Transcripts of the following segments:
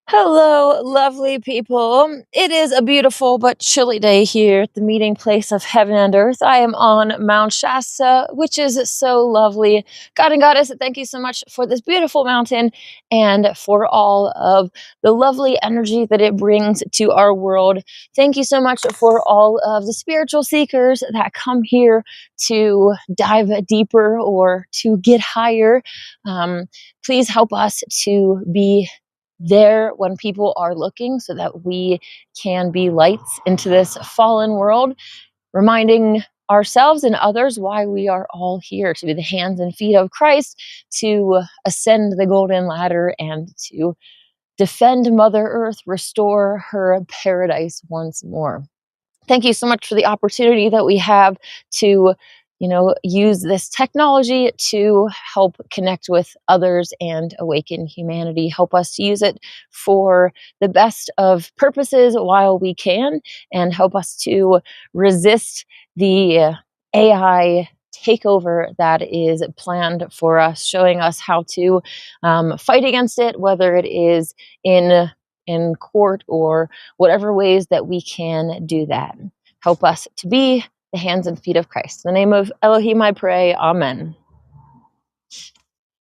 Hello, lovely people. It is a beautiful but chilly day here at the meeting place of heaven and earth. I am on Mount Shasta, which is so lovely. God and Goddess, thank you so much for this beautiful mountain and for all of the lovely energy that it brings to our world. Thank you so much for all of the spiritual seekers that come here to dive deeper or to get higher. Please help us to be there when people are looking so that we can be lights into this fallen world, reminding ourselves and others why we are all here to be the hands and feet of Christ, to ascend the golden ladder and to defend Mother Earth, restore her paradise once more. Thank you so much for the opportunity that we have to use this technology to help connect with others and awaken humanity. Help us to use it for the best of purposes while we can, and help us to resist the AI takeover that is planned for us, showing us how to fight against it, whether it is in court or whatever ways that we can do that. Help us to be the hands and feet of Christ. In the name of Elohim, I pray. Amen.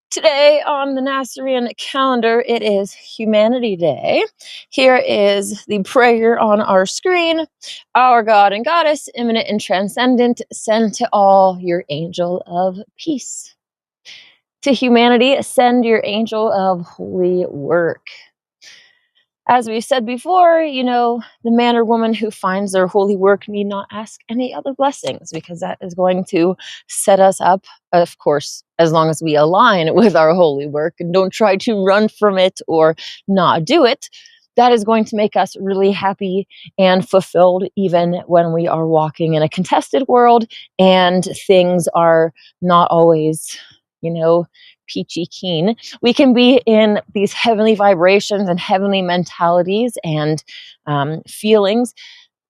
Today on the Nazarene calendar, it is Humanity Day. Here is the prayer on our screen. Our God and Goddess, immanent and transcendent, send to all your angel of peace. To humanity, send your angel of holy work. As we said before, the man or woman who finds their holy work need not ask any other blessings, because that is going to set us up, of course, as long as we align with our holy work and don't try to run from it or not do it. That is going to make us really happy and fulfilled, even when we are walking in a contested world and things are not always, peachy keen. We can be in these heavenly vibrations and heavenly mentalities and feelings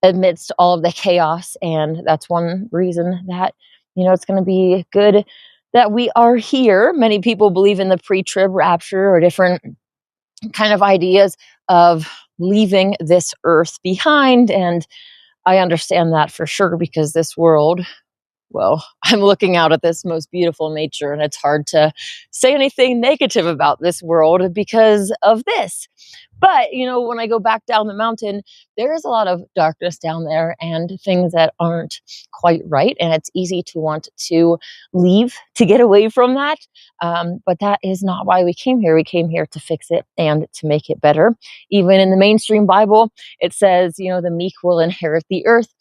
amidst all of the chaos. And that's one reason that, it's going to be good that we are here. Many people believe in the pre-trib rapture or different kind of ideas of leaving this earth behind. And I understand that for sure, because this world, well, I'm looking out at this most beautiful nature, and it's hard to say anything negative about this world because of this. But, when I go back down the mountain, there is a lot of darkness down there and things that aren't quite right. And it's easy to want to leave, to get away from that. But that is not why we came here. We came here to fix it and to make it better. Even in the mainstream Bible, it says, the meek will inherit the earth.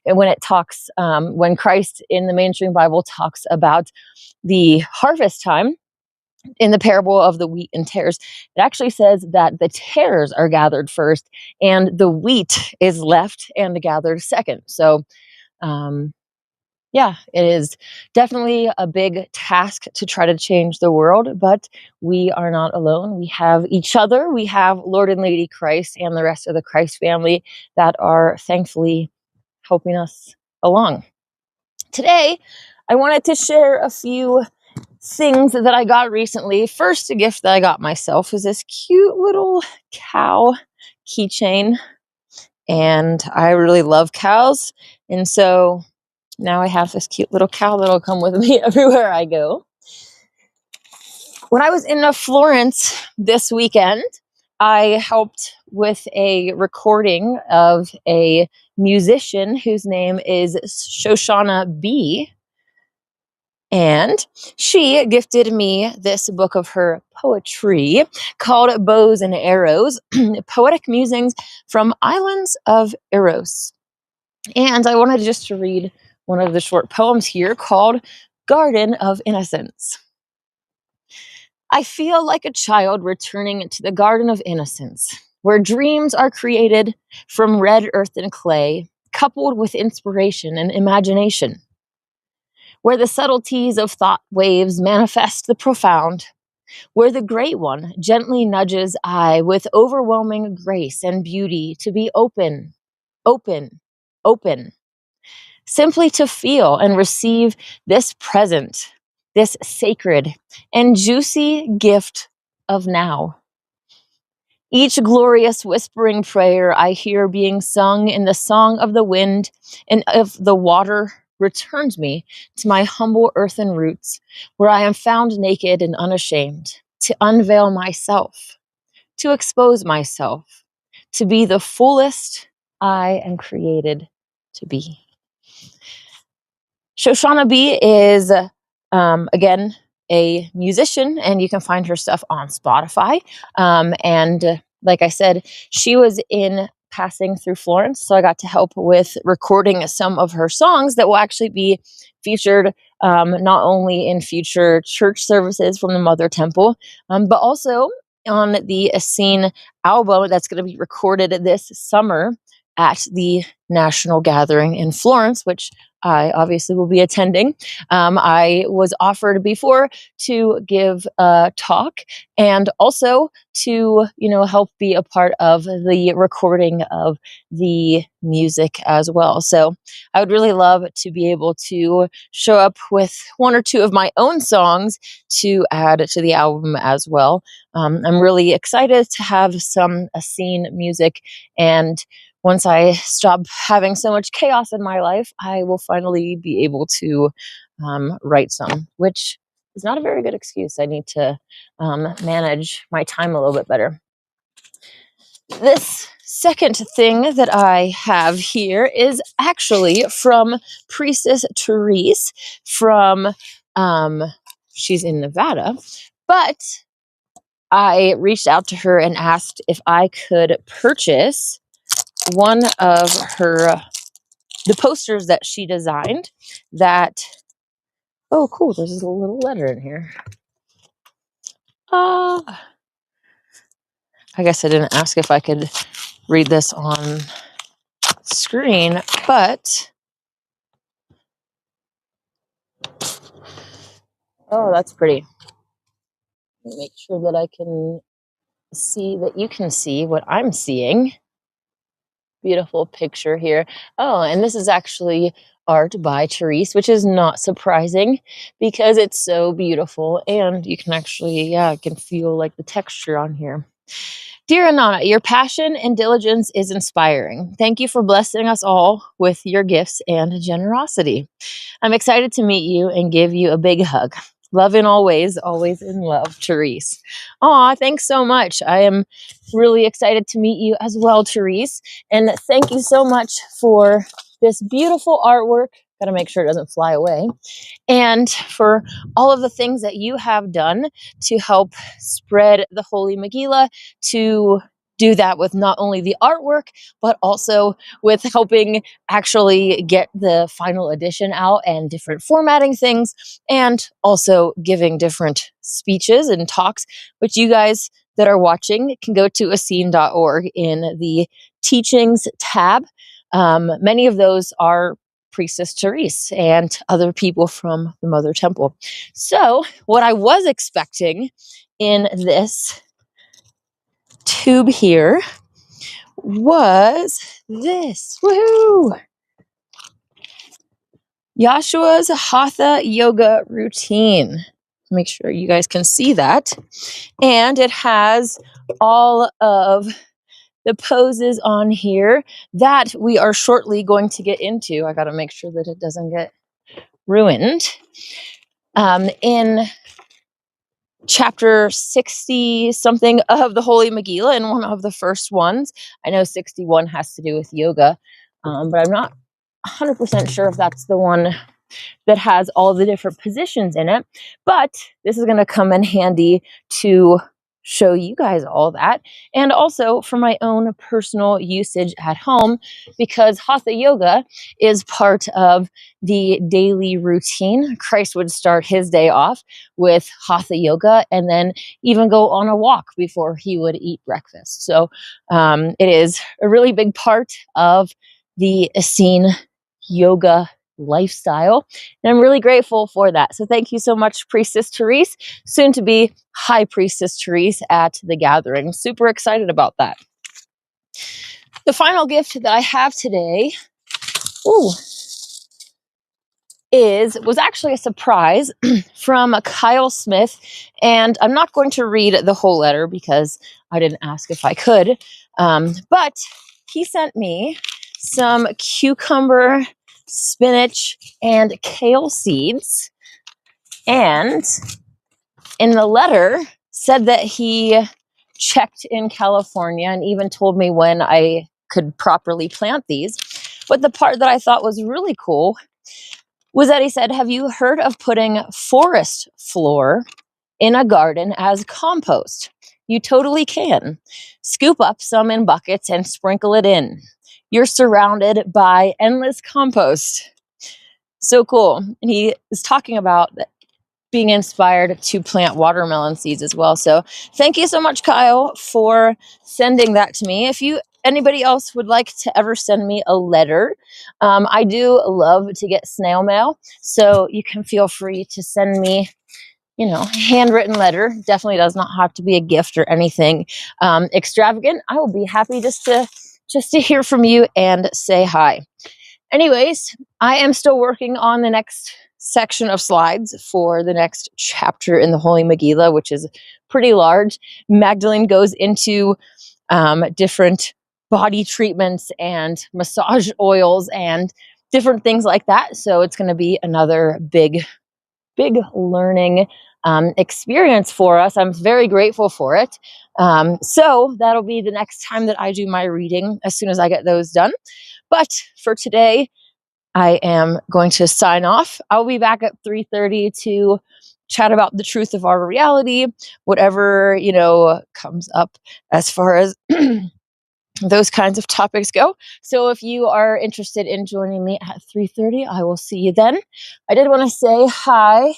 And when it talks, when Christ in the mainstream Bible talks about the harvest time, in the parable of the wheat and tares, it actually says that the tares are gathered first and the wheat is left and gathered second. So, it is definitely a big task to try to change the world, but we are not alone. We have each other. We have Lord and Lady Christ and the rest of the Christ family that are thankfully helping us along. Today, I wanted to share a few things that I got recently. First, a gift that I got myself is this cute little cow keychain. And I really love cows. And so now I have this cute little cow that'll come with me everywhere I go. When I was in Florence this weekend, I helped with a recording of a musician whose name is Shoshana B. And she gifted me this book of her poetry called Bows and Arrows, Poetic Musings from Islands of Eros. And I wanted just to read one of the short poems here called Garden of Innocence. I feel like a child returning to the Garden of Innocence, where dreams are created from red earth and clay, coupled with inspiration and imagination, where the subtleties of thought waves manifest the profound, where the Great One gently nudges I with overwhelming grace and beauty to be open, open, open, simply to feel and receive this present, this sacred and juicy gift of now. Each glorious whispering prayer I hear being sung in the song of the wind and of the water returns me to my humble earthen roots, where I am found naked and unashamed, to unveil myself, to expose myself, to be the fullest I am created to be. Shoshana B is, again, a musician, and you can find her stuff on Spotify. Like I said, she was in passing through Florence, so I got to help with recording some of her songs that will actually be featured not only in future church services from the Mother Temple, but also on the Essene album that's going to be recorded this summer at the National Gathering in Florence, which I obviously will be attending. I was offered before to give a talk and also to, help be a part of the recording of the music as well. So I would really love to be able to show up with one or two of my own songs to add to the album as well. I'm really excited to have some Essene music, and once I stop having so much chaos in my life, I will finally be able to write some, which is not a very good excuse. I need to manage my time a little bit better. This second thing that I have here is actually from Priestess Therese from, she's in Nevada, but I reached out to her and asked if I could purchase one of the posters that she designed that, oh cool, there's a little letter in here. I guess I didn't ask if I could read this on screen, but oh, that's pretty. Let me make sure that I can see that you can see what I'm seeing. Beautiful picture here. Oh, and this is actually art by Therese, which is not surprising because it's so beautiful, and you can actually, I can feel like the texture on here. Dear Anana, your passion and diligence is inspiring. Thank you for blessing us all with your gifts and generosity. I'm excited to meet you and give you a big hug. Love in all ways, always in love, Therese. Aw, thanks so much. I am really excited to meet you as well, Therese. And thank you so much for this beautiful artwork. Gotta make sure it doesn't fly away. And for all of the things that you have done to help spread the Holy Megillah, to do that with not only the artwork, but also with helping actually get the final edition out and different formatting things, and also giving different speeches and talks, which you guys that are watching can go to Essene.org in the teachings tab. Many of those are Priestess Therese and other people from the Mother Temple. So what I was expecting in this tube here was this. Woohoo! Yahshua's Hatha yoga routine. Make sure you guys can see that. And it has all of the poses on here that we are shortly going to get into. I got to make sure that it doesn't get ruined. In chapter 60 something of the Holy Megillah, in one of the first ones, I know 61 has to do with yoga, but I'm not 100% sure if that's the one that has all the different positions in it. But this is going to come in handy to show you guys all that, and also for my own personal usage at home, because Hatha yoga is part of the daily routine. Christ would start his day off with Hatha yoga and then even go on a walk before he would eat breakfast. So it is a really big part of the Essene yoga lifestyle, and I'm really grateful for that. So thank you so much, Priestess Therese, soon to be High Priestess Therese at the gathering. Super excited about that. The final gift that I have today was actually a surprise from Kyle Smith, and I'm not going to read the whole letter because I didn't ask if I could, but he sent me some cucumber, spinach, and kale seeds, and in the letter said that he checked in California and even told me when I could properly plant these. But the part that I thought was really cool was that he said, have you heard of putting forest floor in a garden as compost? You totally can. Scoop up some in buckets and sprinkle it in. You're surrounded by endless compost. So cool. And he is talking about being inspired to plant watermelon seeds as well. So thank you so much, Kyle, for sending that to me. If anybody else would like to ever send me a letter, I do love to get snail mail. So you can feel free to send me, handwritten letter. Definitely does not have to be a gift or anything extravagant. I will be happy just to hear from you and say hi. Anyways, I am still working on the next section of slides for the next chapter in the Holy Megillah, which is pretty large. Magdalene goes into different body treatments and massage oils and different things like that. So it's going to be another big learning experience for us. I'm very grateful for it. So that'll be the next time that I do my reading as soon as I get those done. But for today, I am going to sign off. I'll be back at 3:30 to chat about the truth of our reality, whatever, comes up as far as those kinds of topics go. So if you are interested in joining me at 3:30, I will see you then. I did want to say hi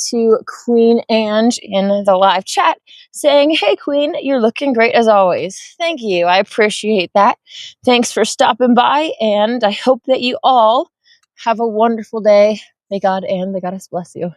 to Queen Ange in the live chat saying, hey, Queen, you're looking great as always. Thank you. I appreciate that. Thanks for stopping by, and I hope that you all have a wonderful day. May God and the Goddess bless you.